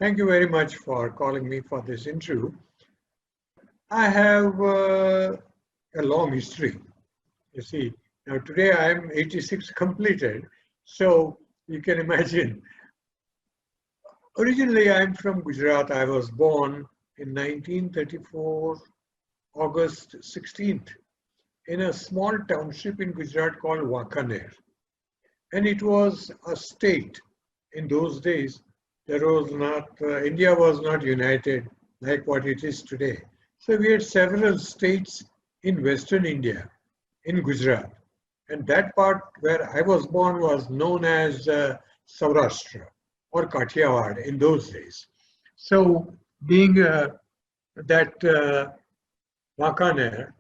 Thank you very much for calling me for this interview. I have a long history. You see, now today I am 86 completed, so you can imagine. Originally, I am from Gujarat. I was born in 1934, August 16th, in a small township in Gujarat called Wakaner. And it was a state. In those days, India was not united like what it is today. So we had several states in Western India, in Gujarat. And that part where I was born was known as Saurashtra or Kathiawad in those days. So being that Wakaner,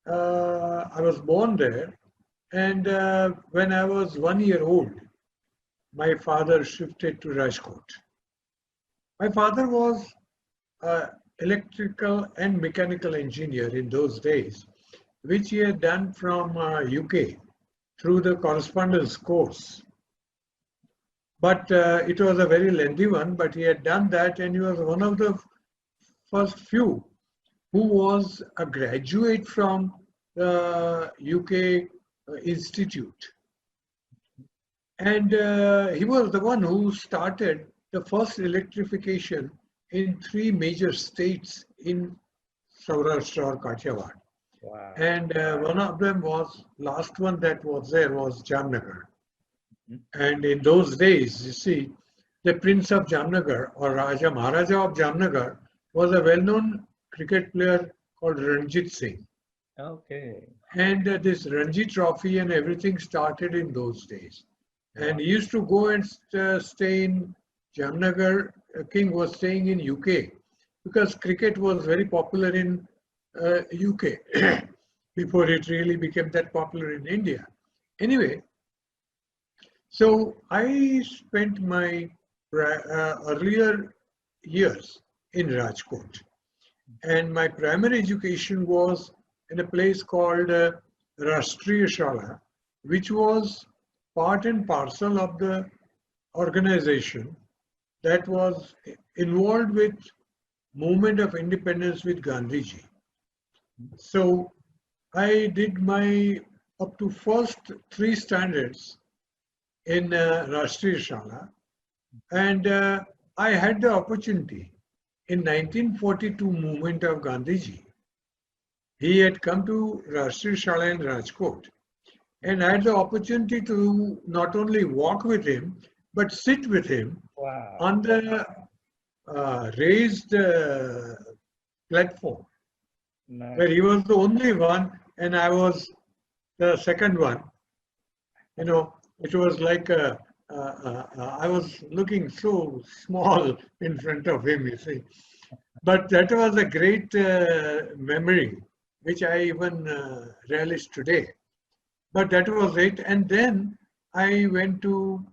I was born there. And when I was 1 year old, my father shifted to Rajkot. My father was an electrical and mechanical engineer in those days, which he had done from UK through the correspondence course. But it was a very lengthy one, but he had done that, and he was one of the first few who was a graduate from the UK Institute. And he was the one who started the first electrification in three major states in Saurashtra or Kathiawad. Wow. And one of them was, last one that was there was Jamnagar. And in those days, you see, the Prince of Jamnagar or Raja Maharaja of Jamnagar was a well-known cricket player called Ranjit Singh. Okay. And this Ranji Trophy and everything started in those days. And he used to go and stay in Jamnagar. King was staying in UK because cricket was very popular in UK before it really became that popular in India. Anyway, so I spent my earlier years in Rajkot, and my primary education was in a place called Rashtriya Shala, which was part and parcel of the organization that was involved with movement of independence with Gandhiji. So I did my up to first three standards in Rashtriya Shala, and I had the opportunity in 1942 movement of Gandhiji. He had come to Rashtriya Shala in Rajkot, and I had the opportunity to not only walk with him, but sit with him on the raised platform, where he was the only one and I was the second one. You know, it was like I was looking so small in front of him, you see. But that was a great memory, which I even relish today. But that was it. And then I went to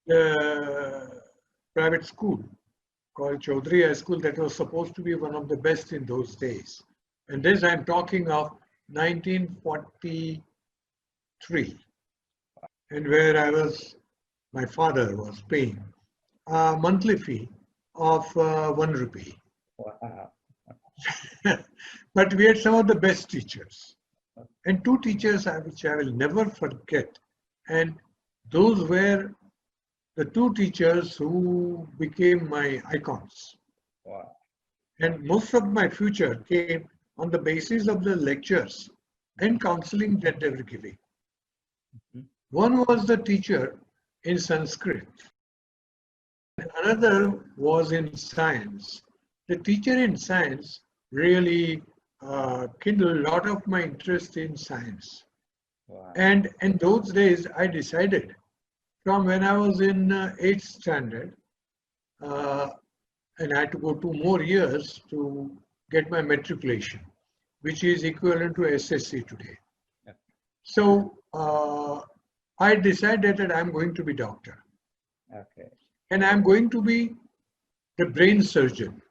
the private school called Chaudhry High School that was supposed to be one of the best in those days. And this I'm talking of 1943. And where my father was paying a monthly fee of 1 rupee. Wow. But we had some of the best teachers. And two teachers which I will never forget. And those were the two teachers who became my icons. Wow. And most of my future came on the basis of the lectures and counseling that they were giving. One was the teacher in Sanskrit. Another was in science. The teacher in science really kindled a lot of my interest in science. Wow. And in those days, I decided from when I was in 8th standard, and I had to go 2 more years to get my matriculation, which is equivalent to SSC today. Yeah. So I decided that I'm going to be doctor. Okay. And I'm going to be the brain surgeon.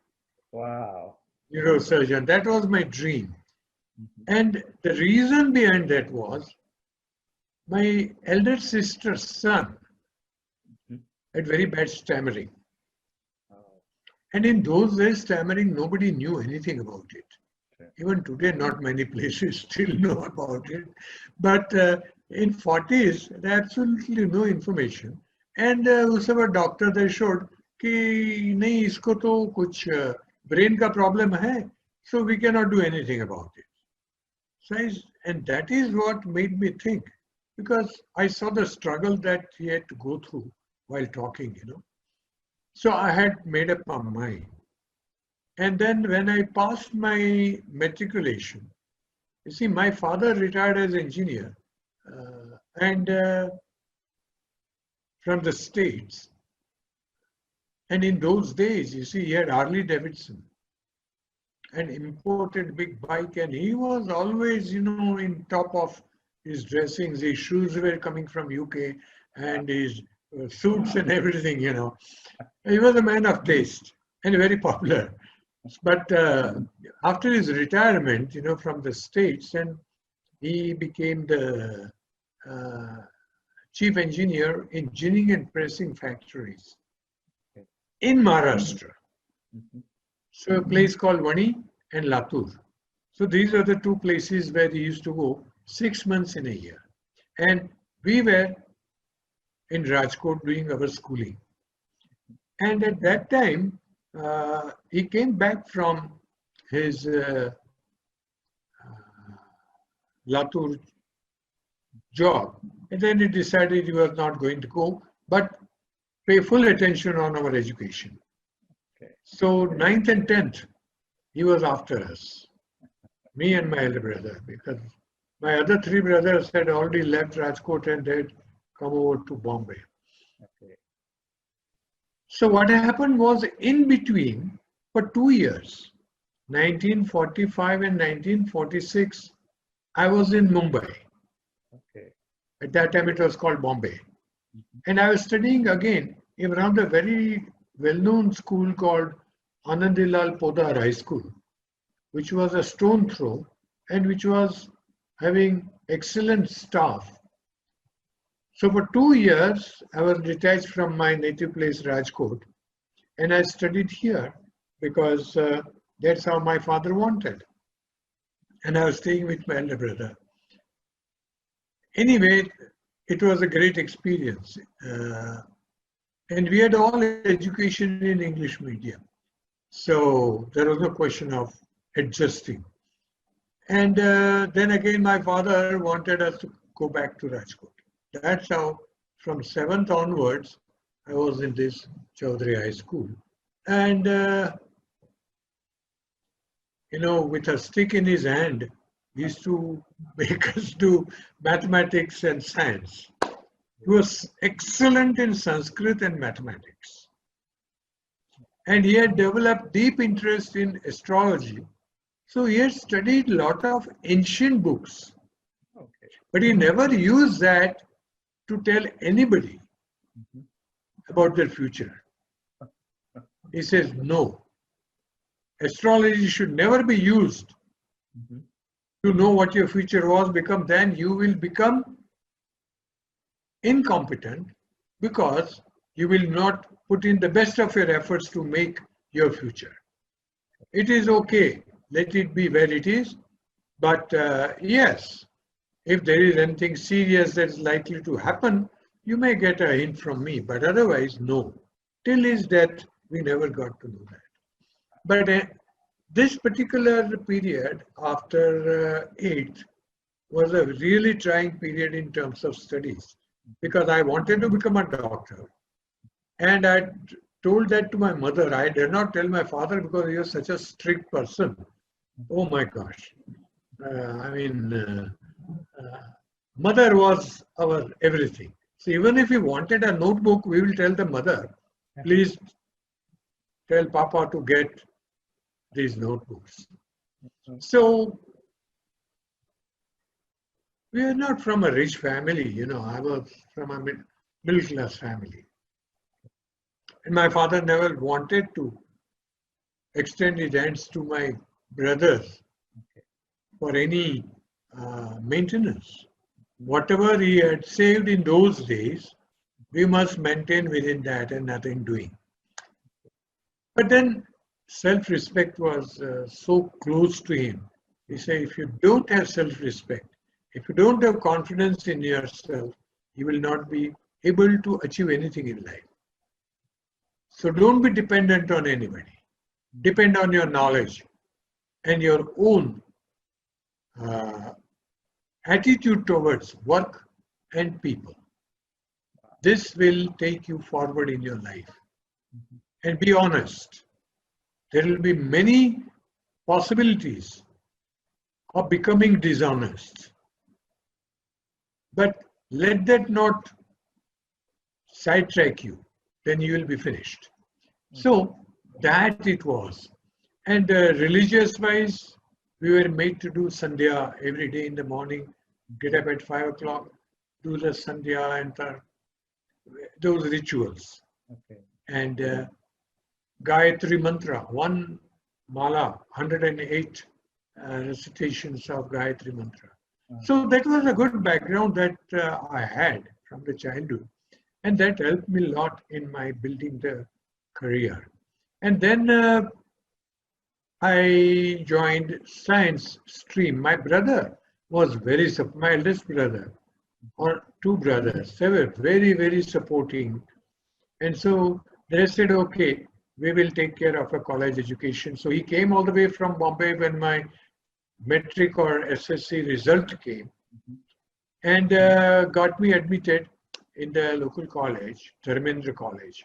Wow. Neurosurgeon. That was my dream. And the reason behind that was my elder sister's son had very bad stammering. And in those days, stammering, nobody knew anything about it. Sure. Even today, not many places still know about it. But in 40s, there absolutely no information. And whosoever doctor they showed कि नहीं इसको तो कुछ brain का problem है, so we cannot do anything about it. So and that is what made me think, because I saw the struggle that he had to go through while talking, you know. So I had made up my mind. And then when I passed my matriculation, you see, my father retired as engineer and from the States. And in those days, you see, he had Harley Davidson, an imported big bike, and he was always, you know, in top of his dressings. His shoes were coming from UK and his suits and everything, you know. He was a man of taste and very popular. But after his retirement, you know, from the States, and he became the chief engineer in ginning and pressing factories in Maharashtra. Mhm. So a place called Vani and Latur. So these are the two places where he used to go 6 months in a year. And we were in Rajkot doing our schooling. And at that time, he came back from his Latur job, and then he decided he was not going to go, but pay full attention on our education. Okay. So 9th and 10th, he was after us, me and my elder brother, because my other three brothers had already left Rajkot and had come over to Bombay. Okay. So what happened was, in between, for 2 years, 1945 and 1946, I was in Mumbai. Okay. At that time it was called Bombay. Mhm. And I was studying again around a very well-known school called Anandilal Podar High School, which was a stone throw and which was having excellent staff. So for 2 years, I was detached from my native place, Rajkot, and I studied here because that's how my father wanted. And I was staying with my elder brother. Anyway, it was a great experience. And we had all education in English medium. So there was no question of adjusting. And then again, my father wanted us to go back to Rajkot. That's how, from 7th onwards, I was in this Chaudhary High School. And, you know, with a stick in his hand, he used to make us do mathematics and science. He was excellent in Sanskrit and mathematics. And he had developed deep interest in astrology. So he had studied a lot of ancient books, Okay. but he never used that to tell anybody Mhm. about their future. He says, no, astrology should never be used Mhm. to know what your future was, because then you will become incompetent, because you will not put in the best of your efforts to make your future. It is okay, let it be where it is, but yes, if there is anything serious that is likely to happen, you may get a hint from me, but otherwise, no. Till his death, we never got to know that. But this particular period after 8th was a really trying period in terms of studies, because I wanted to become a doctor. And I told that to my mother. I did not tell my father because he was such a strict person. Oh my gosh. Mother was our everything. So even if we wanted a notebook, we will tell the mother, please tell Papa to get these notebooks. Mhm. So we are not from a rich family, you know. I was from a middle class family. And my father never wanted to extend his hands to my brothers for any maintenance. Whatever he had saved in those days, we must maintain within that and nothing doing. But then self-respect was so close to him. He said, if you don't have self-respect, if you don't have confidence in yourself, you will not be able to achieve anything in life. So don't be dependent on anybody. Depend on your knowledge and your own uh, attitude towards work and people. This will take you forward in your life. And be honest. There will be many possibilities of becoming dishonest. But let that not sidetrack you. Then you will be finished. So that it was. And religious wise, we were made to do Sandhya every day in the morning, get up at 5 o'clock, do the Sandhya and those rituals. Okay. And Gayatri Mantra, one mala, 108 recitations of Gayatri Mantra. So that was a good background that I had from the childhood. And that helped me a lot in my building the career. And then I joined science stream. My brother was my eldest brother, or two brothers, they were very, very supporting. And so they said, okay, we will take care of a college education. So he came all the way from Bombay when my metric or SSC result came and got me admitted in the local college, Dharmendra College.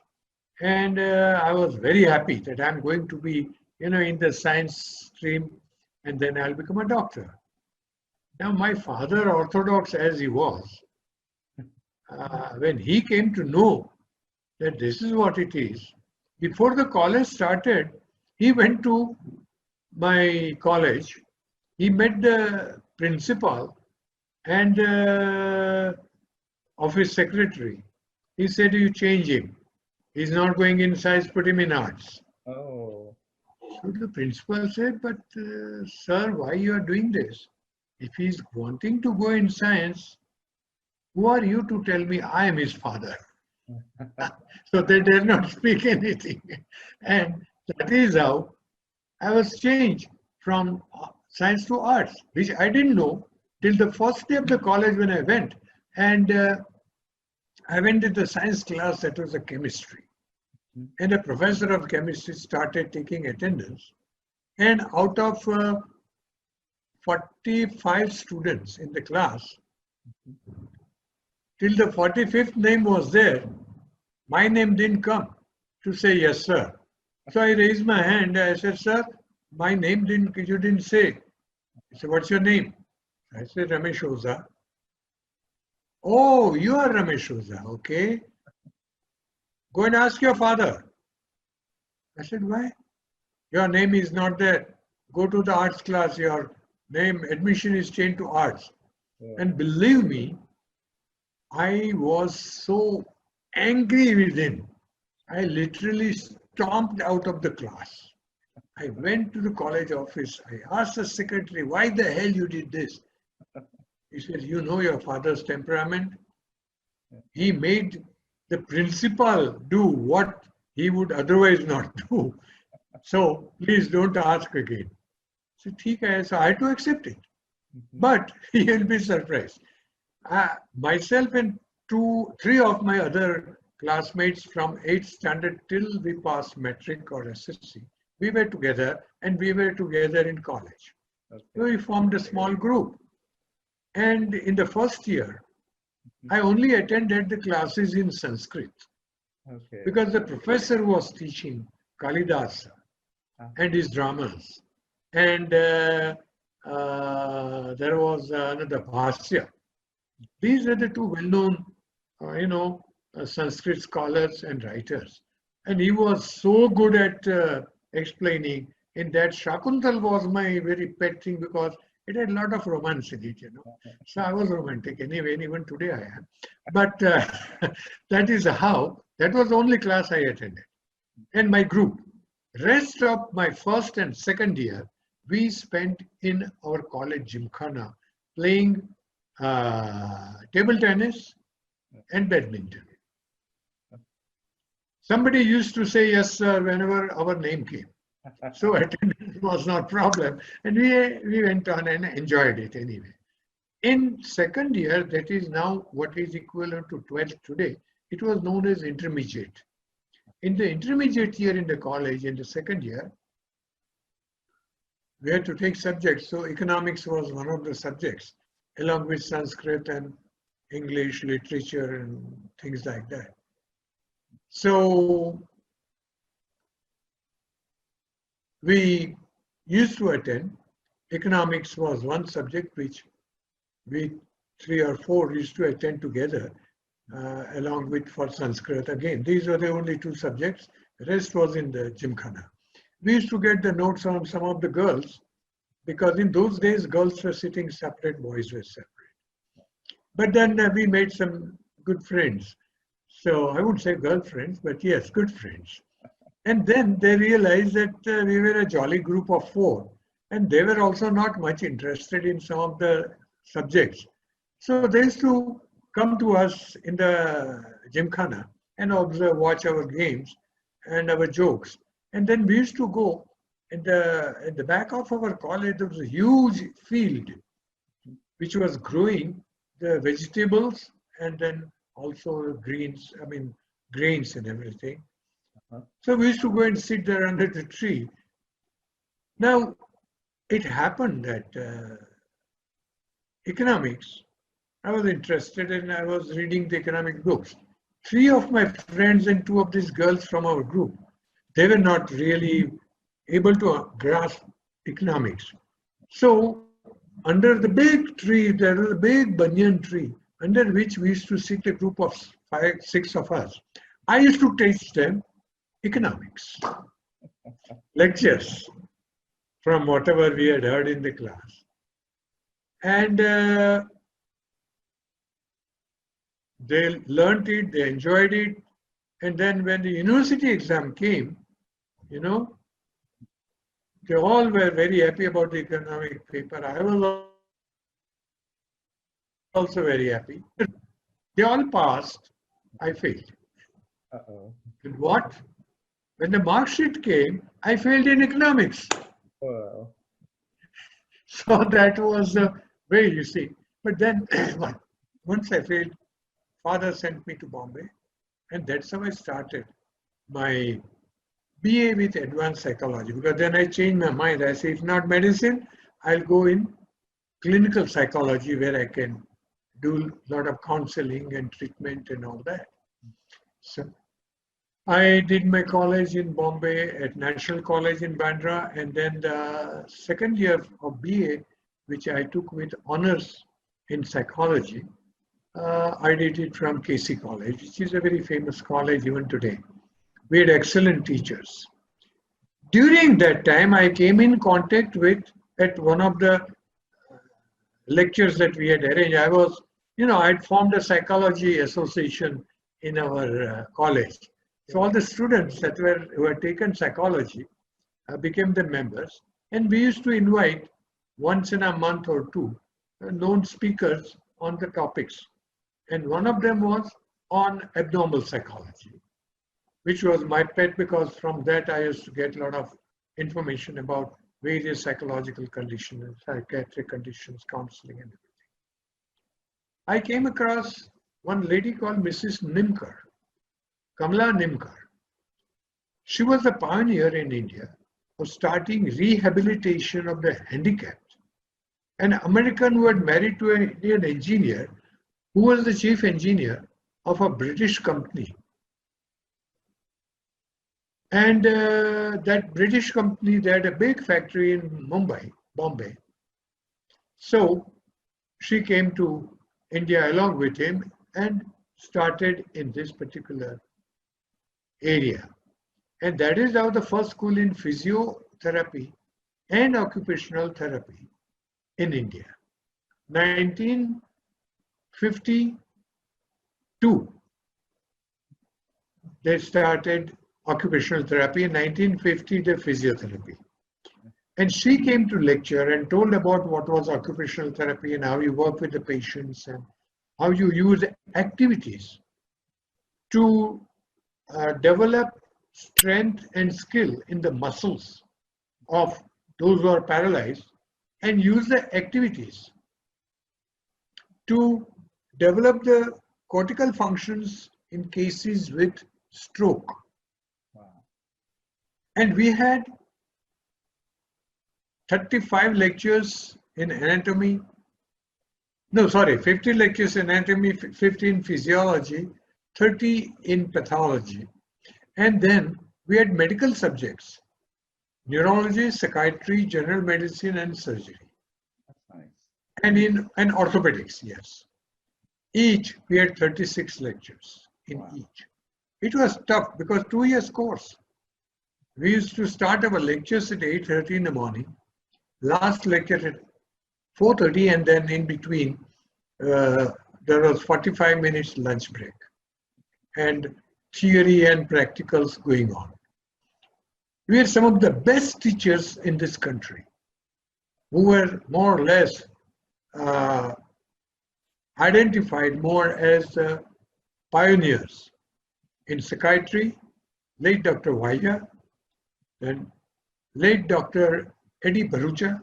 And I was very happy that I'm going to be, in the science stream and then I'll become a doctor. Now my father, orthodox as he was, when he came to know that this is what it is, before the college started, he went to my college, he met the principal and office secretary. He said, you change him. He's not going in science, put him in arts. Oh. So the principal said, but sir, why you are doing this? If he's wanting to go in science, who are you to tell me I am his father? So they dare not speak anything. And that is how I was changed from science to arts, which I didn't know till the first day of the college when I went. And I went to the science class, that was a chemistry. And a professor of chemistry started taking attendance. And out of 45 students in the class, till the 45th name was there, my name didn't come to say, yes, sir. So I raised my hand. I said, sir, my name you didn't say. He said, what's your name? I said, Ramesh Oza. Oh, you are Ramesh Oza, okay. Go and ask your father. I said, why? Your name is not there. Go to the arts class, your name, admission is changed to arts. Yeah. And believe me, I was so angry with him. I literally stomped out of the class. I went to the college office. I asked the secretary, why the hell you did this? He said, you know your father's temperament. He made the principal do what he would otherwise not do. So please don't ask again. So I had to accept it. But you'll be surprised. Myself and three of my other classmates from 8th standard till we passed metric or SSC, we were together and we were together in college. Okay. So we formed a small group. And in the first year, I only attended the classes in Sanskrit. Okay. Because the professor was teaching Kalidasa and his dramas. And there was another Bhasya. These are the two well-known, Sanskrit scholars and writers. And he was so good at explaining. In that, Shakuntal was my very pet thing because it had a lot of romance in it, So I was romantic anyway, and even today I am. But that is how, that was the only class I attended. And my group. Rest of my first and second year, we spent in our college gymkhana playing table tennis and badminton. Somebody used to say yes, sir, whenever our name came. So attendance was not problem. And we went on and enjoyed it anyway. In second year, that is now what is equivalent to 12th today, it was known as intermediate. In the intermediate year in the college, in the second year, we had to take subjects. So economics was one of the subjects, along with Sanskrit and English literature and things like that. So we used to attend. Economics was one subject which we 3 or 4 used to attend together, along with for Sanskrit. Again, these were the only 2 subjects. The rest was in the Gymkhana. We used to get the notes on some of the girls, because in those days, girls were sitting separate, boys were separate. But then we made some good friends. So I wouldn't say girlfriends, but yes, good friends. And then they realized that we were a jolly group of 4, and they were also not much interested in some of the subjects. So they used to come to us in the Gymkhana and observe, watch our games and our jokes. And then we used to go in the back of our college. There was a huge field which was growing the vegetables and then also greens, grains and everything. So we used to go and sit there under the tree. Now, it happened that economics, I was interested and I was reading the economic books. 3 of my friends and 2 of these girls from our group, they were not really able to grasp economics. So under the big tree, there was a big banyan tree under which we used to sit, a group of 5, 6 of us. I used to teach them economics, lectures from whatever we had heard in the class. And they learned it, they enjoyed it. And then when the university exam came, you know, they all were very happy about the economic paper. I was also very happy. They all passed, I failed. And what? When the mark sheet came, I failed in economics. Wow. So that was the way, you see. But then once I failed, father sent me to Bombay, and that's how I started my BA with advanced psychology, because then I changed my mind. I said, if not medicine, I'll go in clinical psychology where I can do a lot of counseling and treatment and all that. So I did my college in Bombay at National College in Bandra, and then the second year of BA, which I took with honors in psychology, I did it from KC College, which is a very famous college even today. We had excellent teachers. During that time, I came in contact with, at one of the lectures that we had arranged, I was, I'd formed a psychology association in our college. So all the students that who had taken psychology became the members, and we used to invite once in a month or 2 known speakers on the topics. And one of them was on abnormal psychology, which was my pet, because from that I used to get a lot of information about various psychological conditions, psychiatric conditions, counseling and everything. I came across one lady called Mrs. Nimkar, Kamala Nimkar. She was a pioneer in India of starting rehabilitation of the handicapped. An American who had married to an Indian engineer who was the chief engineer of a British company. And that British company, they had a big factory in Bombay. So she came to India along with him and started in this particular area. And that is how the first school in physiotherapy and occupational therapy in India. 1952, they started occupational therapy. In 1950, the physiotherapy. And she came to lecture and told about what was occupational therapy and how you work with the patients and how you use activities to develop strength and skill in the muscles of those who are paralyzed and use the activities to develop the cortical functions in cases with stroke. Wow. And we had 35 lectures in anatomy. No, sorry, 50 lectures in anatomy, 15 physiology, 30 in pathology. And then we had medical subjects, neurology, psychiatry, general medicine, and surgery. That's nice. And orthopedics, yes. Each, we had 36 lectures in Wow. each. It was tough because 2 years course. We used to start our lectures at 8:30 in the morning, last lecture at 4:30, and then in between, there was 45 minutes lunch break and theory and practicals going on. We had some of the best teachers in this country who were more or less identified more as pioneers in psychiatry, late Dr. Vaya, and late Dr. Eddie Barucha,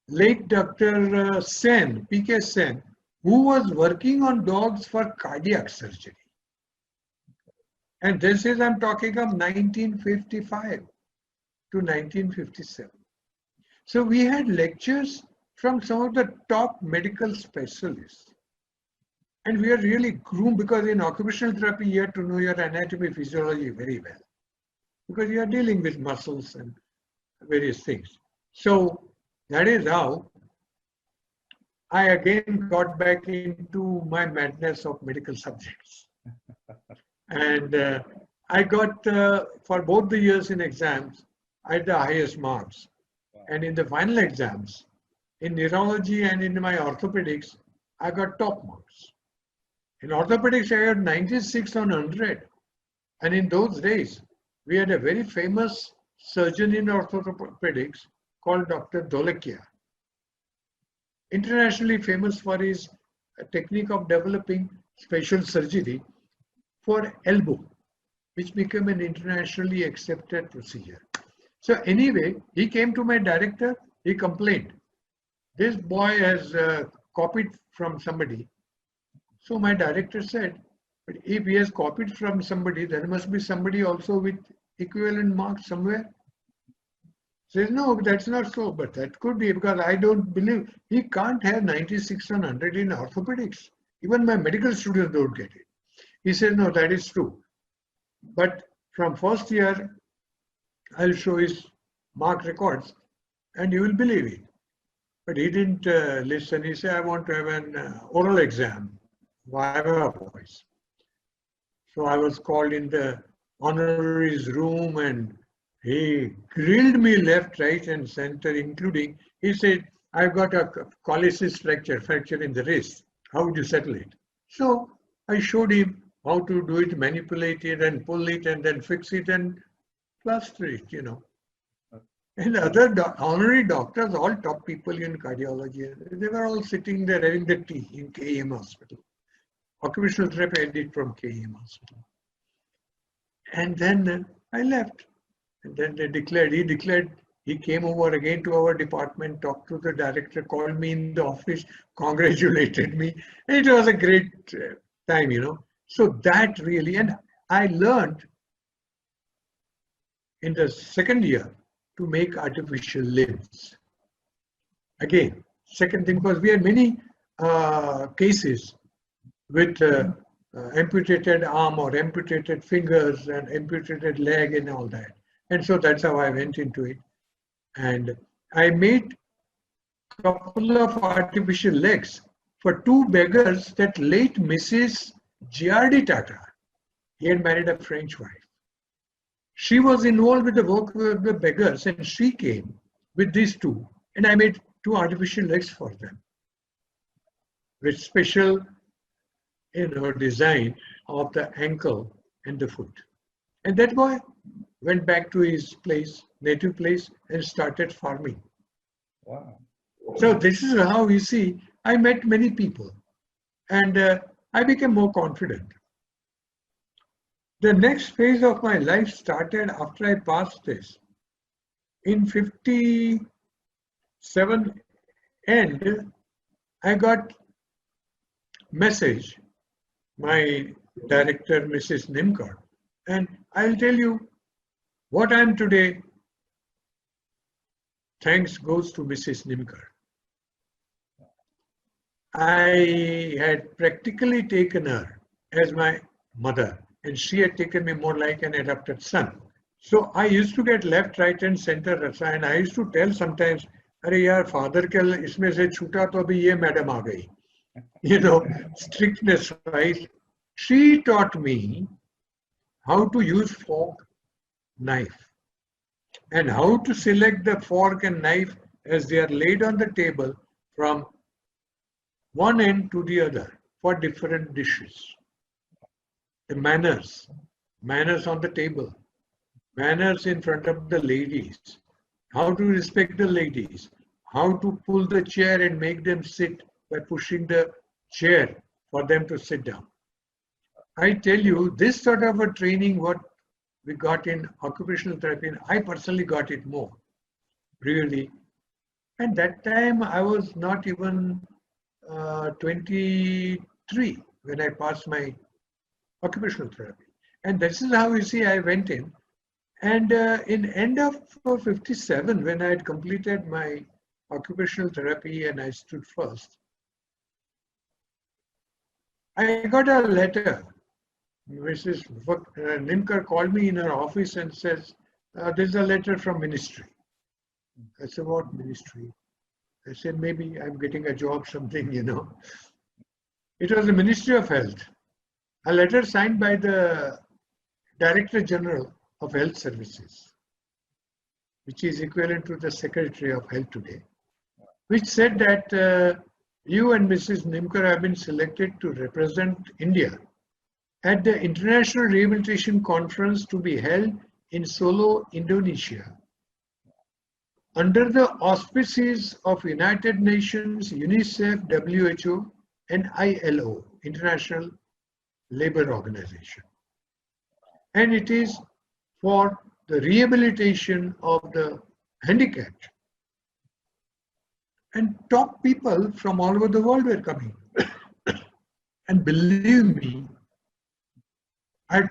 late Dr. Sen, P.K. Sen, who was working on dogs for cardiac surgery. And this is, I'm talking of 1955 to 1957. So we had lectures from some of the top medical specialists. And we are really groomed because in occupational therapy, you have to know your anatomy, physiology very well. Because you are dealing with muscles and various things. So that is how I again got back into my madness of medical subjects. And I got, for both the years in exams, I had the highest marks. And in the final exams, in neurology and in my orthopedics, I got top marks. In orthopedics, I got 96 on 100. And in those days, we had a very famous surgeon in orthopedics called Dr. Dholekia. Internationally famous for his technique of developing special surgery for elbow, which became an internationally accepted procedure. So anyway, he came to my director, he complained. This boy has copied from somebody. So my director said, but if he has copied from somebody, there must be somebody also with equivalent marks somewhere. Says, no, that's not so, but that could be because I don't believe he can't have 96 on 100 in orthopedics. Even my medical students don't get it. He said, no, that is true. But from first year, I'll show his mark records and you will believe it. But he didn't listen. He said, I want to have an oral exam, Viva voice. So I was called in the honoraries room and he grilled me left, right, and center, including, he said, I've got a cholecyst fracture in the wrist. How would you settle it? So I showed him how to do it, manipulate it and pull it and then fix it and plaster it, you know. And other honorary doctors, all top people in cardiology, they were all sitting there having the tea in KEM hospital. Occupational therapy I did from KEM hospital. And then I left. And then he declared, he came over again to our department, talked to the director, called me in the office, congratulated me. And it was a great time, you know. So that really, and I learned in the second year to make artificial limbs. Again, second thing, because we had many cases with amputated arm or amputated fingers and amputated leg and all that. And so that's how I went into it. And I made a couple of artificial legs for two beggars that late Mrs. Giardi Tata. He had married a French wife. She was involved with the work with the beggars and she came with these two. And I made two artificial legs for them with special, design of the ankle and the foot. And that boy went back to his place, native place, and started farming. Wow. So this is how you see, I met many people and I became more confident. The next phase of my life started after I passed this. In 57 end, I got message, my director, Mrs. Nimkar, and I'll tell you what I am today. Thanks goes to Mrs. Nimkar. I had practically taken her as my mother, and she had taken me more like an adopted son. So I used to get left, right, and center रचा, and I used to tell sometimes, अरे यार father के इसमें से छूटा तो अभी ये मैडम आ गई. You know, strictness wise, she taught me how to use fork, knife, and how to select the fork and knife as they are laid on the table from one end to the other for different dishes. The manners on the table, manners in front of the ladies, how to respect the ladies, how to pull the chair and make them sit by pushing the chair for them to sit down. I tell you, this sort of a training, what we got in occupational therapy, and I personally got it more, really. And that time I was not even 23 when I passed my occupational therapy. And this is how you see I went in. And in end of 57, when I had completed my occupational therapy and I stood first, I got a letter. Mrs. Nimkar called me in her office and says, there's a letter from ministry. I said, what ministry? I said, maybe I'm getting a job, something, you know. It was the Ministry of Health. A letter signed by the Director General of Health Services, which is equivalent to the Secretary of Health today, which said that you and Mrs. Nimkar have been selected to represent India at the International Rehabilitation Conference to be held in Solo, Indonesia, under the auspices of United Nations, UNICEF, WHO, and ILO, International Labour Organization. And it is for the rehabilitation of the handicapped. And top people from all over the world were coming. And believe me, I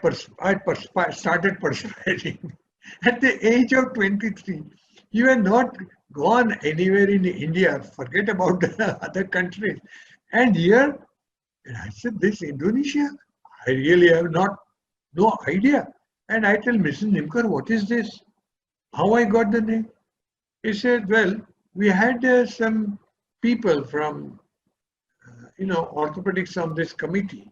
started persuading. At the age of 23, you are not gone anywhere in India, forget about the other countries. And here, and I said, this Indonesia, I really have no idea. And I tell Mrs. Nimkar, what is this? How I got the name? He said, well, we had some people from, orthopedics on this committee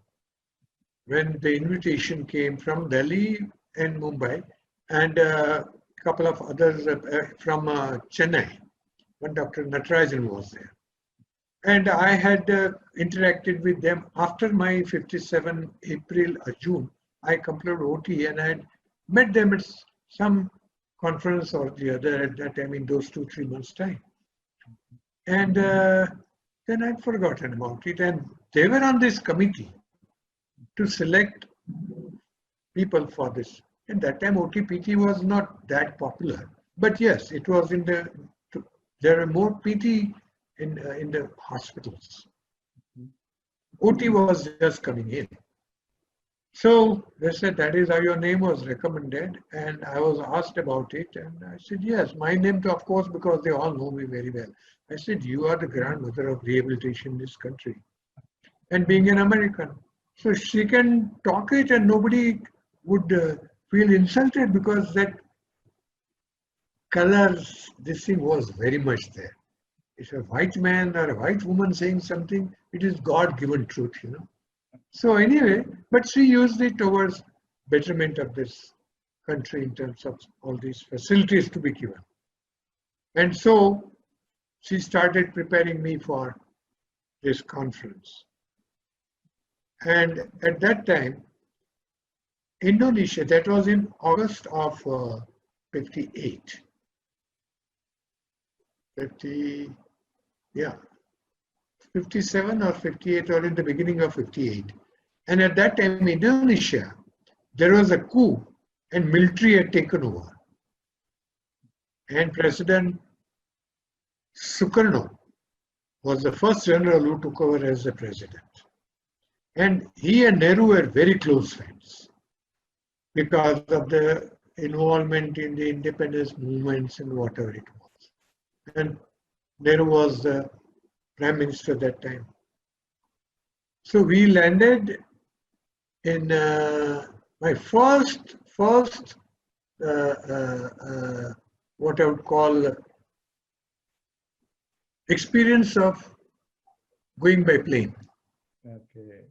when the invitation came from Delhi and Mumbai, and a couple of others from Chennai. One Dr. Natarajan was there. And I had interacted with them after my 57 April or June. I completed OT and I had met them at some conference or the other at that time in those 2-3 months' time. And then I'd forgotten about it. And they were on this committee to select people for this. And that time OT-PT was not that popular. But yes, it was there were more PT in the hospitals. OT was just coming in. So they said, that is how your name was recommended. And I was asked about it. And I said, yes, my name too, of course, because they all know me very well. I said, you are the grandmother of rehabilitation in this country. And being an American. So she can talk it and nobody would feel insulted because that color, this thing was very much there. If a white man or a white woman saying something, it is God-given truth, you know. So anyway, but she used it towards betterment of this country in terms of all these facilities to be given. And so she started preparing me for this conference. And at that time, Indonesia, that was in August of 58. 57 or 58 or in the beginning of 58. And at that time, Indonesia, there was a coup and military had taken over. And President Sukarno was the first general who took over as the president. And he and Nehru were very close friends because of the involvement in the independence movements and whatever it was. And Nehru was the prime minister at that time. So we landed in my first what I would call experience of going by plane. Okay.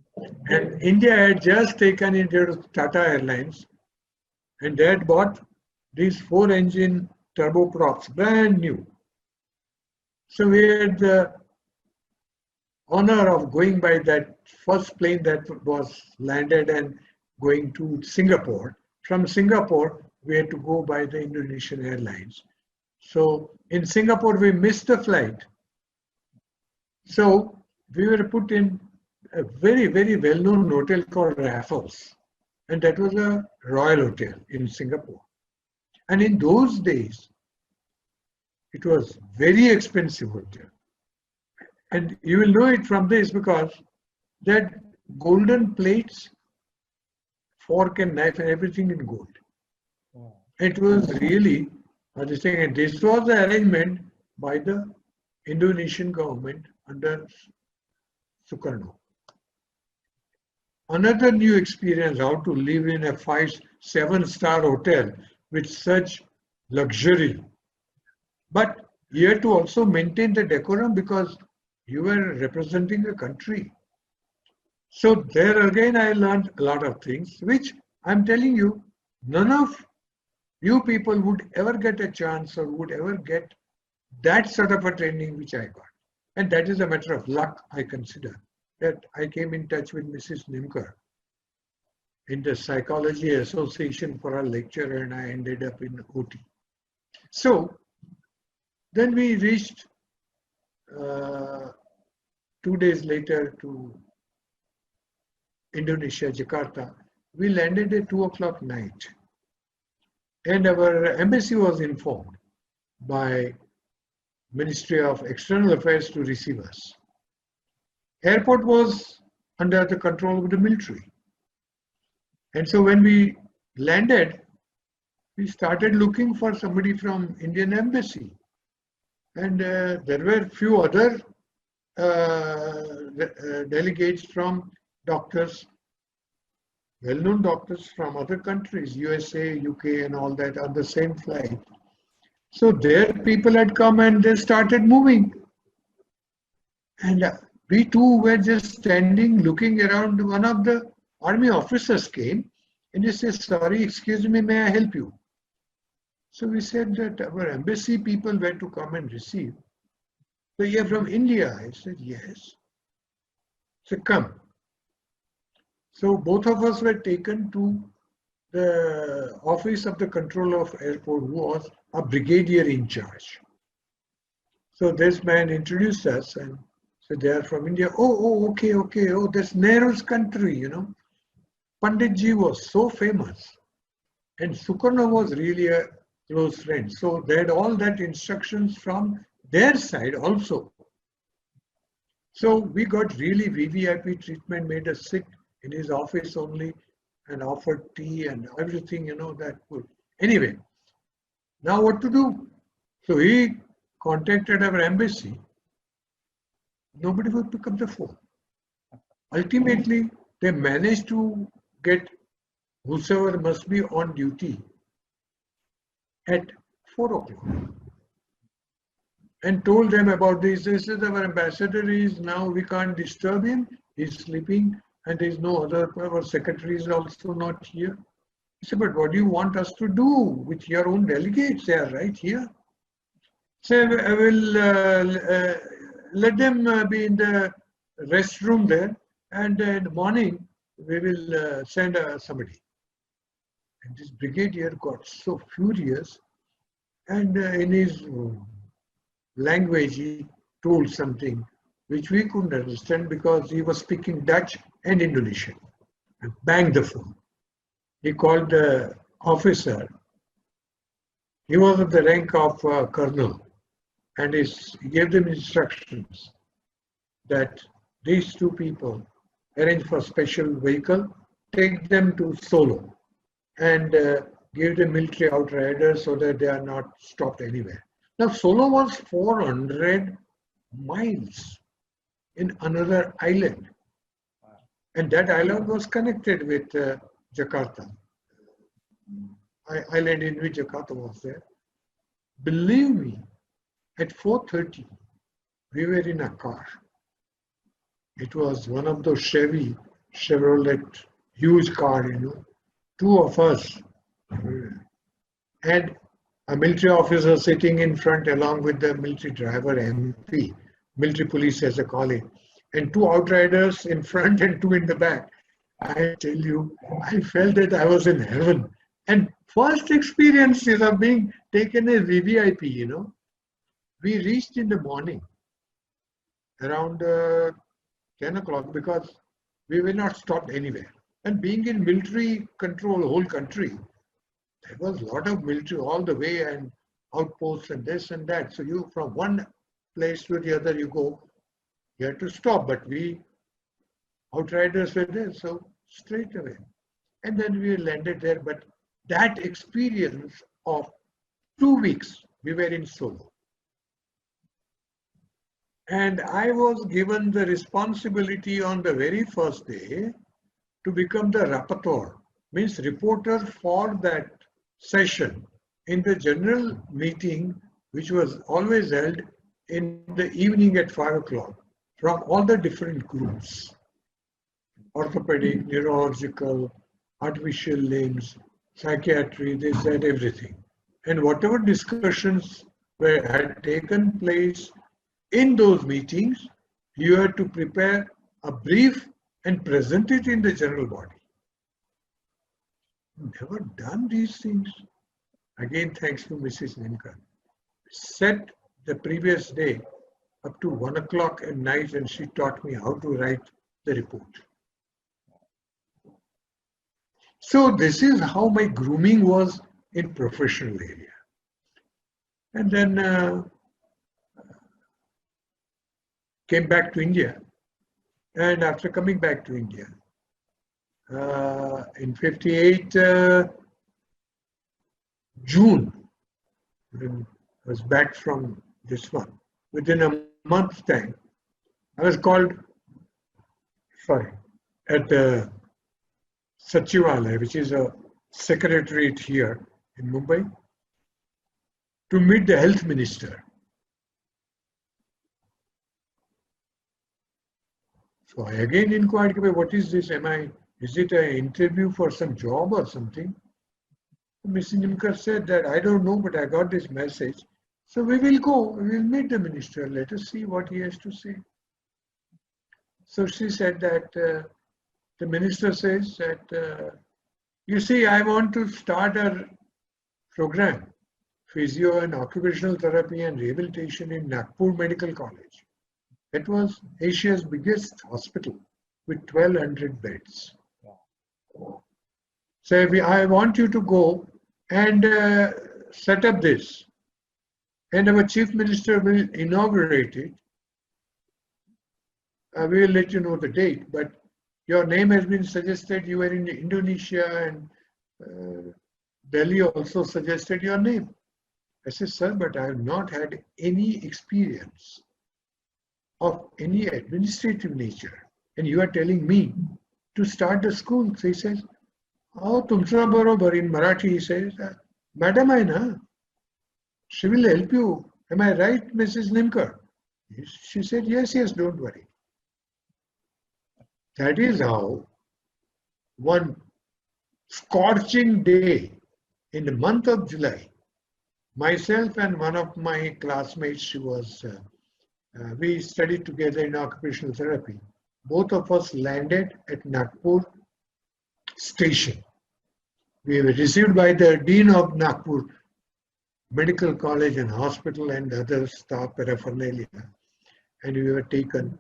And India had just taken into Tata Airlines, and they had bought these 4-engine turboprops, brand new. So we had the honor of going by that first plane that was landed and going to Singapore. From Singapore, we had to go by the Indonesian Airlines. So in Singapore, we missed the flight. So we were put in a very, very well-known hotel called Raffles. And that was a royal hotel in Singapore. And in those days, it was very expensive hotel. And you will know it from this because that golden plates, fork and knife and everything in gold. Wow. It was really this thing. And this was the arrangement by the Indonesian government under Sukarno. Another new experience, how to live in a 5-7-star hotel with such luxury. But you had to also maintain the decorum because you were representing a country. So there again I learned a lot of things, which I'm telling you, none of you people would ever get a chance or would ever get that sort of a training which I got. And that is a matter of luck, I consider, that I came in touch with Mrs. Nimkar in the Psychology Association for a lecture, and I ended up in OT. So then we reached 2 days later to Indonesia, Jakarta. We landed at 2 o'clock night. And our embassy was informed by Ministry of External Affairs to receive us. Airport was under the control of the military. And so when we landed, we started looking for somebody from Indian embassy. And there were few other delegates from doctors, well-known doctors from other countries, USA, UK and all that on the same flight. So their people had come and they started moving. And we too were just standing looking around. One of the army officers came and he said, "Sorry, excuse me, may I help you?" So we said that our embassy people were to come and receive. So you're from India? I said, yes. So come. So both of us were taken to the office of the controller of airport, who was a brigadier in charge. So this man introduced us and said, they are from India. Oh, okay. Oh, that's Nehru's country, you know. Panditji was so famous. And Sukarno was really a close friend. So they had all that instructions from their side also. So we got really VVIP treatment, made us sit in his office only and offered tea and everything, you know, that good. Anyway, now what to do? So he contacted our embassy. Nobody would pick up the phone. Ultimately, they managed to get whosoever must be on duty at 4 o'clock and told them about this. This is our ambassador, is now, we can't disturb him, he's sleeping and there is no other, our secretary is also not here. He said, but what do you want us to do with your own delegates? They are right here. So I will let them be in the restroom there, and in the morning we will send somebody. And this brigadier got so furious, and in his language he told something which we couldn't understand because he was speaking Dutch and Indonesian, and banged the phone. he called the officer. He was of the rank of colonel, and he gave them instructions that these two people arrange for special vehicle, take them to Solo, and give them military outriders so that they are not stopped anywhere. Now, Solo was 400 miles in another island, and that island was connected with Jakarta, island in which Jakarta was there. Believe me, at 4:30, we were in a car. It was one of those Chevrolet, huge car, two of us, and a military officer sitting in front along with the military driver, MP, military police as they call it, and two outriders in front and two in the back. I tell you, I felt that I was in heaven. And first experiences of being taken as VVIP, We reached in the morning around 10 o'clock because we were not stopped anywhere. And being in military control, whole country, there was a lot of military all the way and outposts and this and that. So you, from one place to the other, you go, you have to stop. But we, outriders were there, so straight away. And then we landed there. But that experience of 2 weeks, we were in Solo. And I was given the responsibility on the very first day to become the rapporteur, means reporter for that session in the general meeting, which was always held in the evening at 5 o'clock from all the different groups, orthopedic, neurological, artificial limbs, psychiatry, this, that, everything. And whatever discussions had taken place in those meetings, you had to prepare a brief and present it in the general body. Never done these things. Again, thanks to Mrs. Nimkar. Set the previous day up to 1 o'clock at night, and she taught me how to write the report. So this is how my grooming was in professional area. And then came back to India. And after coming back to India, in 58, June, when I was back from this one, within a month's time, I was called, at the Sachivalaya, which is a secretariat here in Mumbai, to meet the health minister. So I again inquired, what is this? Is it an interview for some job or something? Mrs. Nimkar said that, I don't know, but I got this message. So we will go, we will meet the minister, let us see what he has to say. So she said that the minister says that, you see, I want to start a program, physio and occupational therapy and rehabilitation in Nagpur Medical College. It was Asia's biggest hospital with 1,200 beds. So I want you to go and set up this. And our chief minister will inaugurate it. We will let you know the date, but your name has been suggested. You were in Indonesia, and Delhi also suggested your name. I said, sir, but I have not had any experience of any administrative nature. And you are telling me to start the school. So he says, oh, tumsa barobar, in Marathi, he says, Madam Aina, she will help you. Am I right, Mrs. Nimkar? She said, yes, don't worry. That is how one scorching day in the month of July, myself and one of my classmates, we studied together in occupational therapy. Both of us landed at Nagpur station. We were received by the Dean of Nagpur Medical College and Hospital and other staff paraphernalia. And we were taken.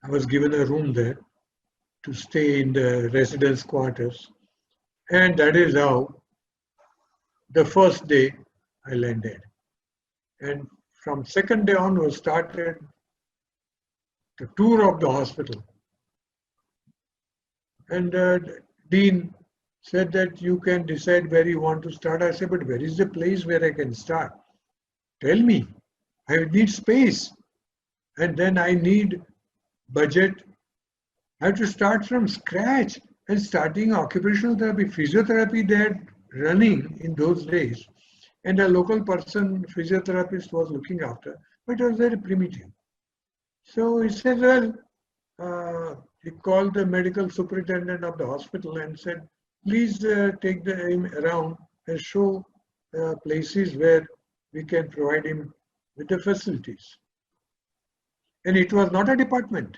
I was given a room there to stay in the residence quarters. And that is how the first day I landed. And from second day onwards started the tour of the hospital. And Dean said that you can decide where you want to start. I said, but where is the place where I can start? Tell me. I need space. And then I need budget. I have to start from scratch. And starting occupational therapy, physiotherapy they had running in those days. And a local person, physiotherapist, was looking after, but it was very primitive. So he said, well, he called the medical superintendent of the hospital and said, please take him around and show places where we can provide him with the facilities. And it was not a department.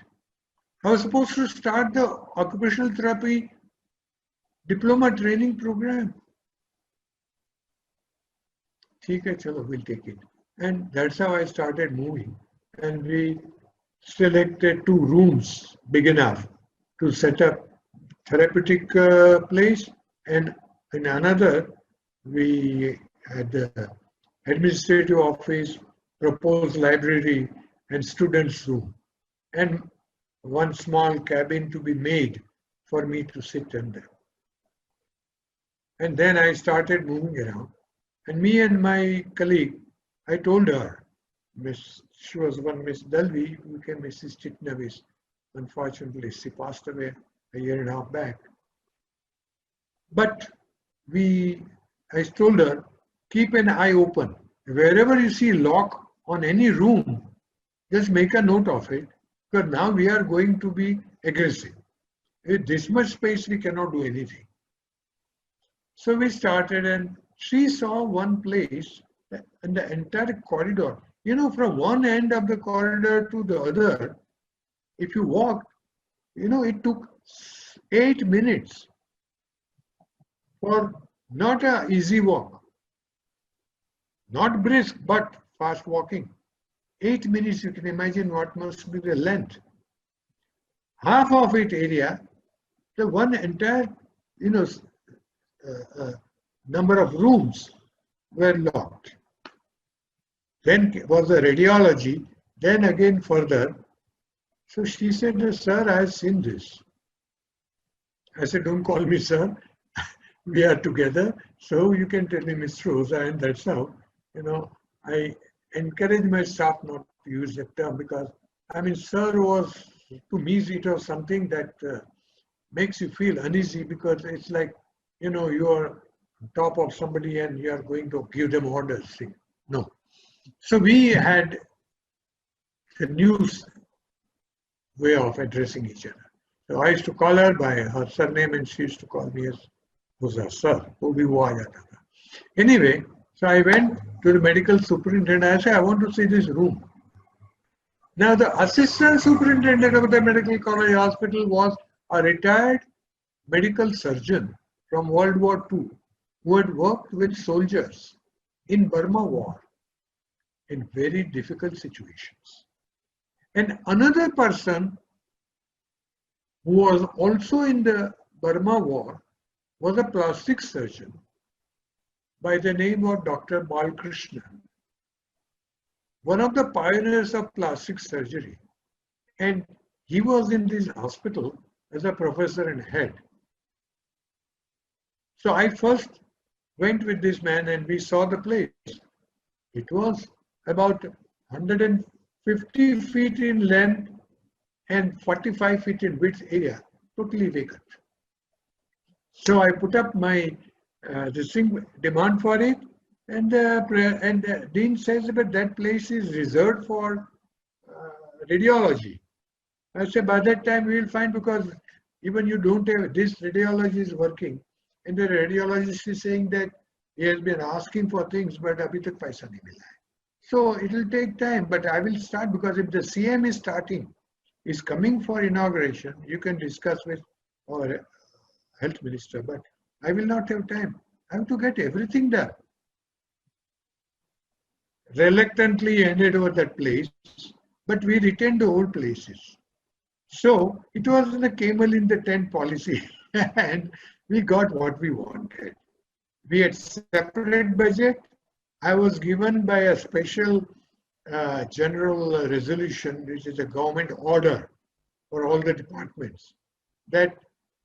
I was supposed to start the occupational therapy diploma training program. Okay, chalo, we'll take it. And that's how I started moving. And we selected 2 rooms big enough to set up therapeutic place, and in another we had the administrative office, proposed library and students room, and 1 small cabin to be made for me to sit in there. And then I started moving around, and me and my colleague, I told her, she was one Miss Dalvi, who became Mrs. Titnavis. Unfortunately, she passed away a year and a half back. But I told her, keep an eye open. Wherever you see lock on any room, just make a note of it, because now we are going to be aggressive. With this much space, we cannot do anything. So we started, and she saw one place in the entire corridor. You know, from one end of the corridor to the other, if you walked, you know, it took 8 minutes for not an easy walk, not brisk, but fast walking. 8 minutes, you can imagine what must be the length. Half of it area, the one entire, you know, number of rooms were locked. Then was the radiology, then again further. So she said, sir, I have seen this. I said, don't call me sir. We are together. So you can tell me Miss Rosa, and that's how, you know, I encourage my staff not to use that term, because, I mean, sir was, to me, it was something that makes you feel uneasy, because it's like, you know, you are on top of somebody and you are going to give them orders. No. So we had a new way of addressing each other. So I used to call her by her surname, and she used to call me as Rosa, sir. Anyway, so I went to the medical superintendent. I said, I want to see this room. Now, the assistant superintendent of the medical college hospital was a retired medical surgeon from World War II who had worked with soldiers in Burma war in very difficult situations. And another person who was also in the Burma war was a plastic surgeon by the name of Dr. Balkrishna, one of the pioneers of plastic surgery. And he was in this hospital as a professor and head. So I first went with this man and we saw the place. It was about 150 feet in length and 45 feet in width area, totally vacant. So I put up my demand for it, and Dean says that that place is reserved for radiology. I said, by that time we will find, because even you don't have, this radiology is working, and the radiologist is saying that he has been asking for things, but abhi tak paisa nahi mila hai. So it will take time, but I will start, because if the CM is coming for inauguration, you can discuss with our health minister, but I will not have time. I have to get everything done. Reluctantly handed over that place, but we retained the old places. So it was the camel in the tent policy, and we got what we wanted. We had separate budget. I was given by a special general resolution, which is a government order for all the departments, that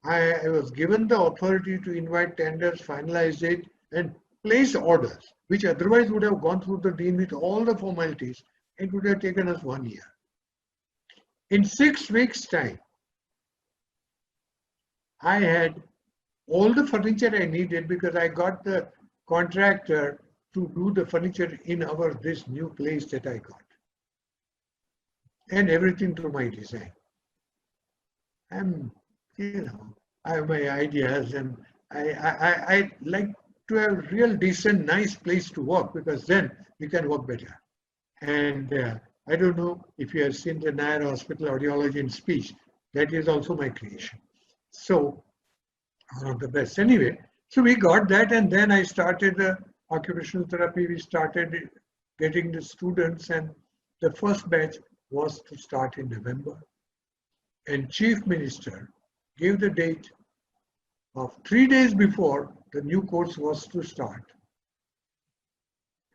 I was given the authority to invite tenders, finalize it, and place orders, which otherwise would have gone through the dean with all the formalities. It would have taken us 1 year. In 6 weeks' time, I had all the furniture I needed because I got the contractor to do the furniture in this new place that I got, and everything to my design. I have my ideas, and I like to have real decent, nice place to work, because then we can work better. And I don't know if you have seen the Nair Hospital Audiology and Speech. That is also my creation. So one of the best. Anyway, so we got that, and then I started the occupational therapy. We started getting the students, and the first batch was to start in November. And Chief Minister gave the date of 3 days before the new course was to start.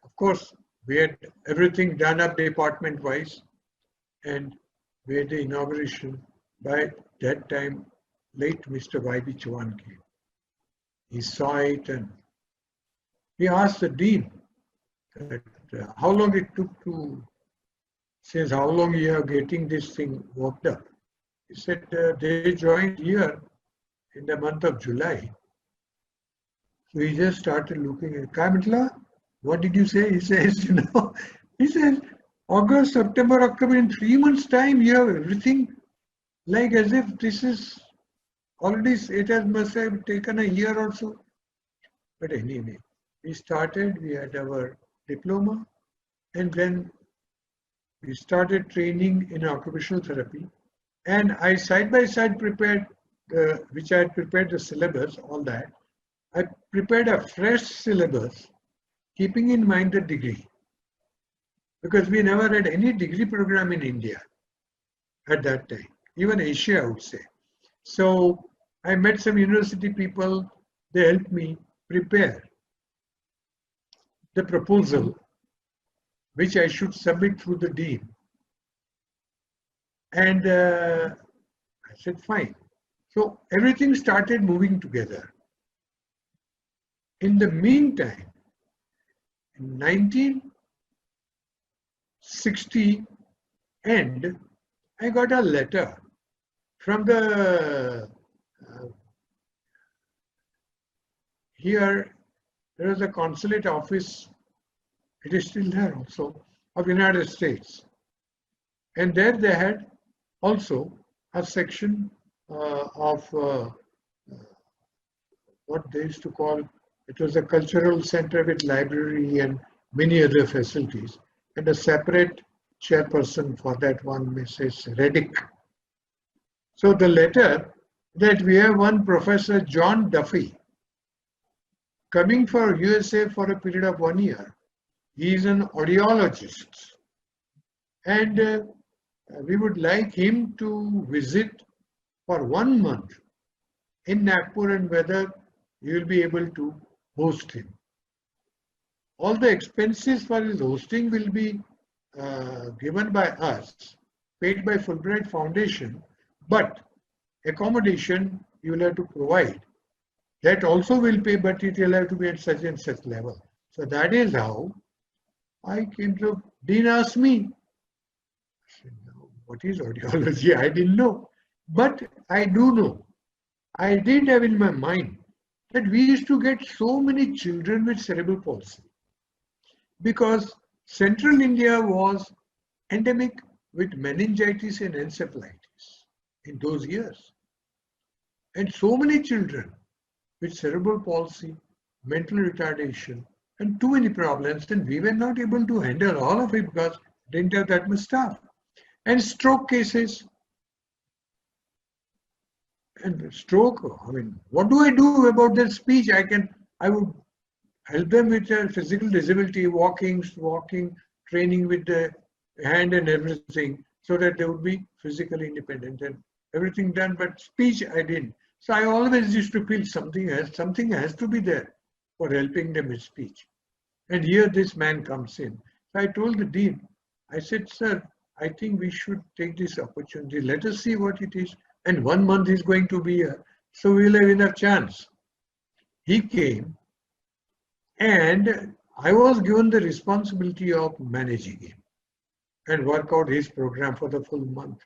Of course, we had everything done up department-wise, and we had the inauguration. By that time, late Mr. Y.B. Chauhan came. He saw it, and he asked the dean that, how long it took to, says, how long you are getting this thing worked up. He said they joined here in the month of July. So he just started looking at Kamitla. What did you say? He says, he says, August, September, October, in 3 months' time, you have everything, like as if this is already, must have taken a year or so. But anyway, we started, we had our diploma, and then we started training in occupational therapy. And I side by side prepared, which I had prepared the syllabus, all that. I prepared a fresh syllabus, keeping in mind the degree, because we never had any degree program in India at that time, even Asia, I would say. So I met some university people, they helped me prepare the proposal, which I should submit through the dean. And I said, fine. So everything started moving together. In the meantime, in 1960 end, I got a letter from the, here, there was a consulate office, it is still there also, of the United States. And there they had also a section of what they used to call, it was a cultural center with library and many other facilities, and a separate chairperson for that one, Mrs. Reddick. So the letter that we have one Professor John Duffy coming for USA for a period of 1 year. He is an audiologist, and we would like him to visit for 1 month in Nagpur, and whether you will be able to host him. All the expenses for his hosting will be given by us, paid by Fulbright Foundation, but accommodation you will have to provide. That also will pay, but it will have to be at such and such level. So that is how I came to. Dean asked me, I said, no, what is audiology? I didn't know, but I do know. I did have in my mind that we used to get so many children with cerebral palsy, because central India was endemic with meningitis and encephalitis in those years. And so many children with cerebral palsy, mental retardation, and too many problems, and we were not able to handle all of it because we didn't have that much staff. And stroke cases. And stroke, I mean, what do I do about their speech? I would help them with their physical disability, walking, training with the hand and everything, so that they would be physically independent, and everything done, but speech I didn't. So I always used to feel something has to be there for helping them with speech. And here this man comes in. So I told the dean, I said, sir, I think we should take this opportunity. Let us see what it is. And 1 month is going to be here. So we'll have enough chance. He came and I was given the responsibility of managing him and work out his program for the full month.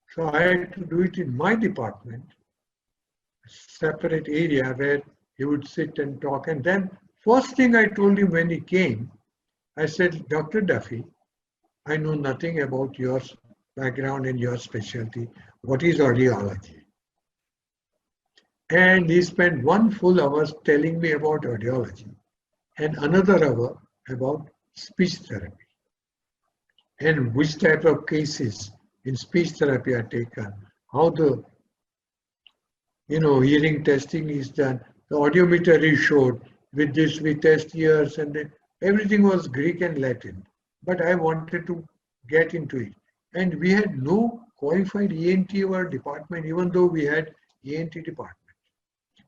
So I had to do it in my department, separate area where he would sit and talk. And then first thing I told him when he came, I said, Dr. Duffy, I know nothing about your background and your specialty. What is audiology? And he spent 1 full hour telling me about audiology and another hour about speech therapy and which type of cases in speech therapy are taken, how the hearing testing is done, the audiometer is showed, with this we test ears, and then everything was Greek and Latin. But I wanted to get into it. And we had no qualified ENT in our department, even though we had ENT department.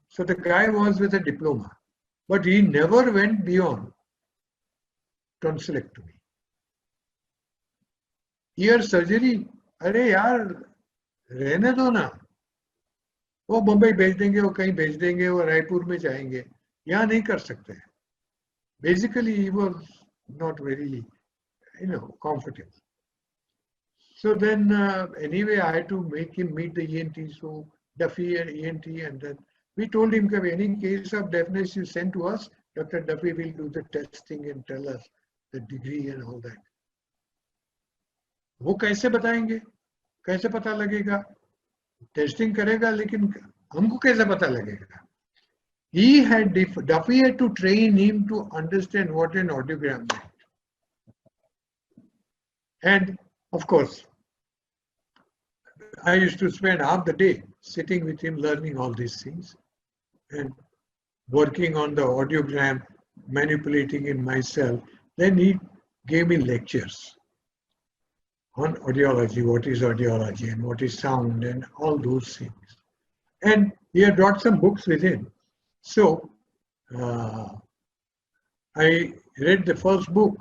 So the guy was with a diploma, but he never went beyond tonsillectomy. Ear surgery, अरे यार रहने दो ना, वो बम्बई भेज देंगे, वो कहीं भेज देंगे, वो रायपुर में जाएंगे, यहाँ नहीं कर सकते. Basically, he was not very, comfortable. So then, anyway, I had to make him meet the ENT. So Duffy and ENT, and then we told him that any case of deafness you send to us, Dr. Duffy will do the testing and tell us the degree and all that. वो कैसे बताएंगे, कैसे पता लगेगा? Testing करेगा, लेकिन हमको कैसे पता लगेगा? Duffy had to train him to understand what an audiogram meant. And of course, I used to spend half the day sitting with him learning all these things and working on the audiogram, manipulating it myself. Then he gave me lectures on audiology, what is audiology and what is sound and all those things. And he had brought some books with him. So I read the first book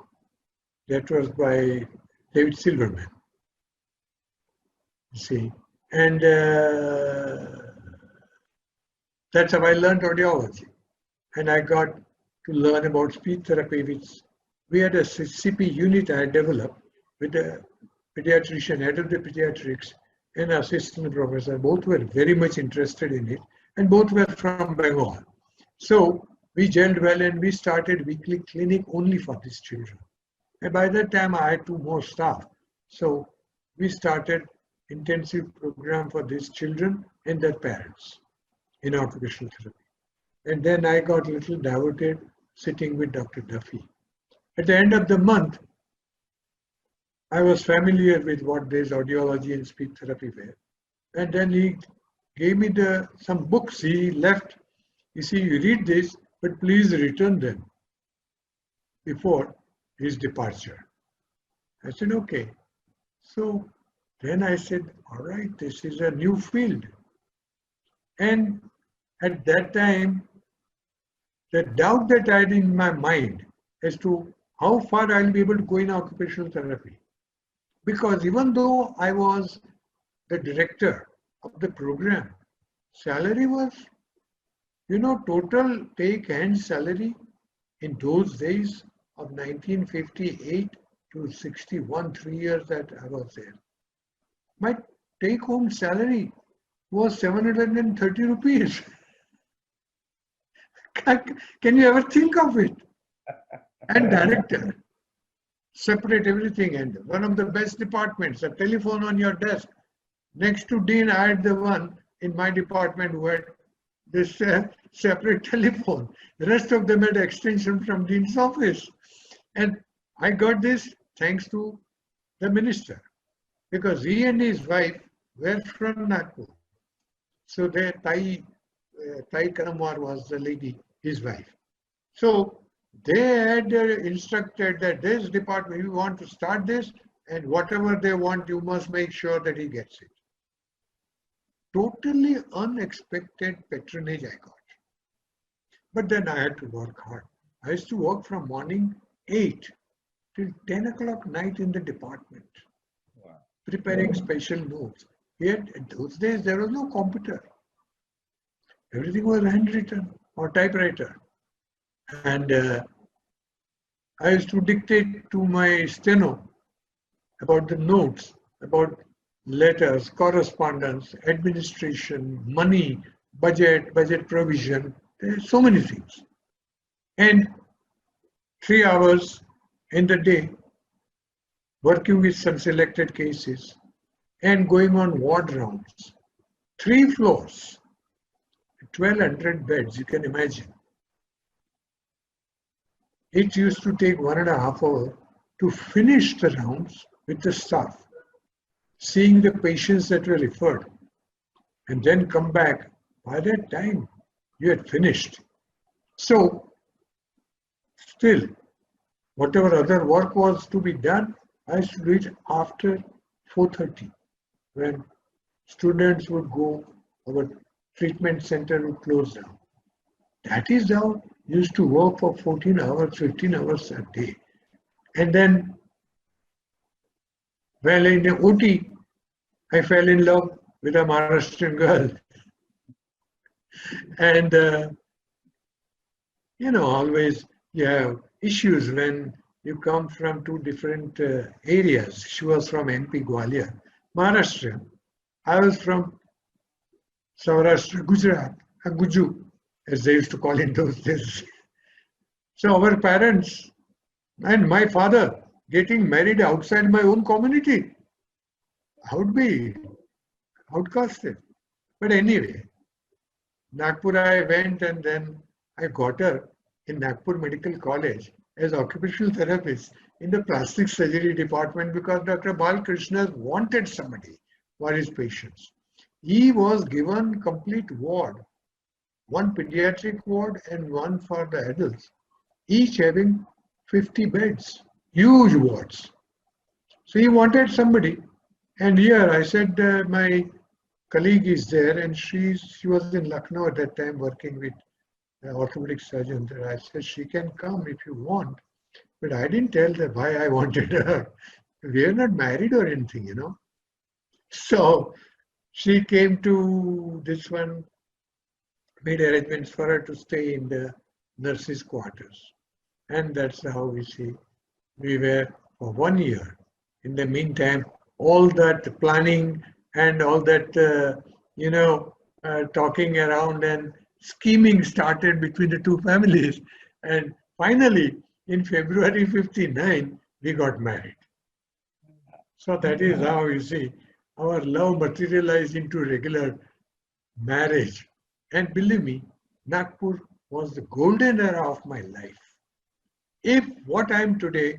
that was by David Silverman. You see, and that's how I learned audiology. And I got to learn about speech therapy, which we had a CP unit I had developed with a pediatrician, head of the pediatrics, and assistant professor. Both were very much interested in it, and both were from Bengal. So we gelled well, and we started weekly clinic only for these children. And by that time, I had 2 more staff. So we started intensive program for these children and their parents in occupational therapy. And then I got a little diverted sitting with Dr. Duffy. At the end of the month, I was familiar with what this audiology and speech therapy were. And then he gave me some books he left. You see, you read this, but please return them before his departure. I said, okay. So then I said, all right, this is a new field. And at that time, the doubt that I had in my mind as to how far I'll be able to go in occupational therapy. Because even though I was the director of the program, salary was, total take-hand salary in those days of 1958 to 61, 3 years that I was there. My take-home salary was 730 rupees. Can you ever think of it? And director, separate everything, and one of the best departments, a telephone on your desk. Next to Dean, I had the one in my department who had this separate telephone. The rest of them had extension from Dean's office. And I got this thanks to the minister, because he and his wife were from Nagpur. So their Tai Karamwar was the lady, his wife. So they had instructed that this department, you want to start this, and whatever they want, you must make sure that he gets it. totally unexpected patronage I got. But then I had to work hard. I used to work from morning 8 till 10 o'clock night in the department, Wow. preparing special notes. Yet in those days there was no computer. Everything was handwritten or typewriter. And I used to dictate to my steno about the notes, about letters, correspondence, administration, money, budget provision, so many things. And 3 hours in the day working with some selected cases and going on ward rounds. 3 floors, 1,200 beds, you can imagine. It used to take 1.5 hours to finish the rounds with the staff, seeing the patients that were referred, and then come back. By that time, you had finished. So, still, whatever other work was to be done, I used to do it after 4:30, when students would go, our treatment center would close down. That is how I used to work for 14 hours, 15 hours a day. And then, well, in the OT, I fell in love with a Maharashtrian girl. And, always you have issues when you come from two different areas. She was from MP Gwalior, Maharashtra. I was from Saurashtra, Gujarat, Guju, as they used to call in those days. So our parents and my father getting married outside my own community, I would be outcasted. But anyway, Nagpur I went, and then I got her in Nagpur Medical College as occupational therapist in the plastic surgery department, because Dr. Balkrishna wanted somebody for his patients. He was given complete ward, one pediatric ward and one for the adults, each having 50 beds, huge wards. So he wanted somebody. And here I said, my colleague is there, and she was in Lucknow at that time working with orthopedic surgeon there. I said, she can come if you want. But I didn't tell her why I wanted her. We are not married or anything, So she came to this one, made arrangements for her to stay in the nurses' quarters. And that's how we were for 1 year. In the meantime, all that planning and all that, talking around and scheming started between the two families. And finally, in February 59, we got married. So that is how our love materialized into regular marriage. And believe me, Nagpur was the golden era of my life. If what I am today,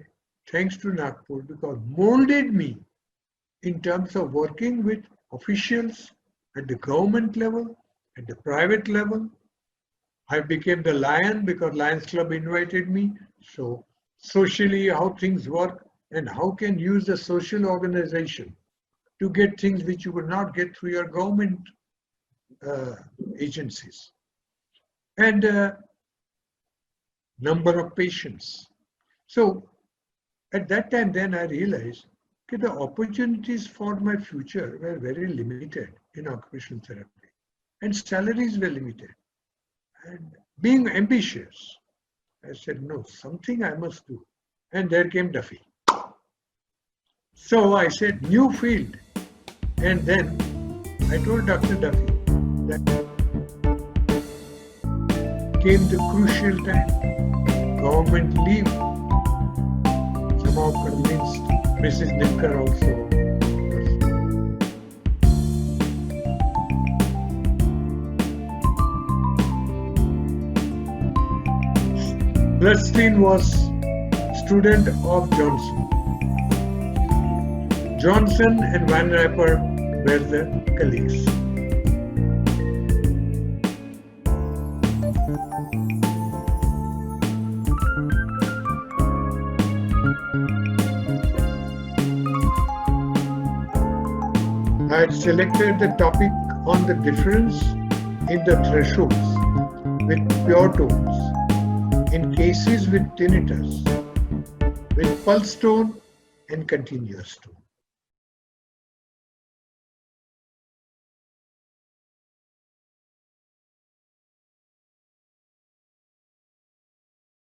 thanks to Nagpur, because molded me in terms of working with officials at the government level, at the private level. I became the Lion because Lions Club invited me. So socially, how things work and how can use the social organization to get things which you would not get through your government agencies. And number of patients. So at that time, then I realized that the opportunities for my future were very limited in occupational therapy, and salaries were limited. And being ambitious, I said, no, something I must do. And there came Duffy. So I said, new field. And then I told Dr. Duffy that came the crucial time, government leave. Somehow convinced Mrs. Nitkar also. Bloodstein was student of Johnson. Johnson and Van Riper were the colleagues. I had selected the topic on the difference in the thresholds with pure tones, in cases with tinnitus, with pulse tone and continuous tone.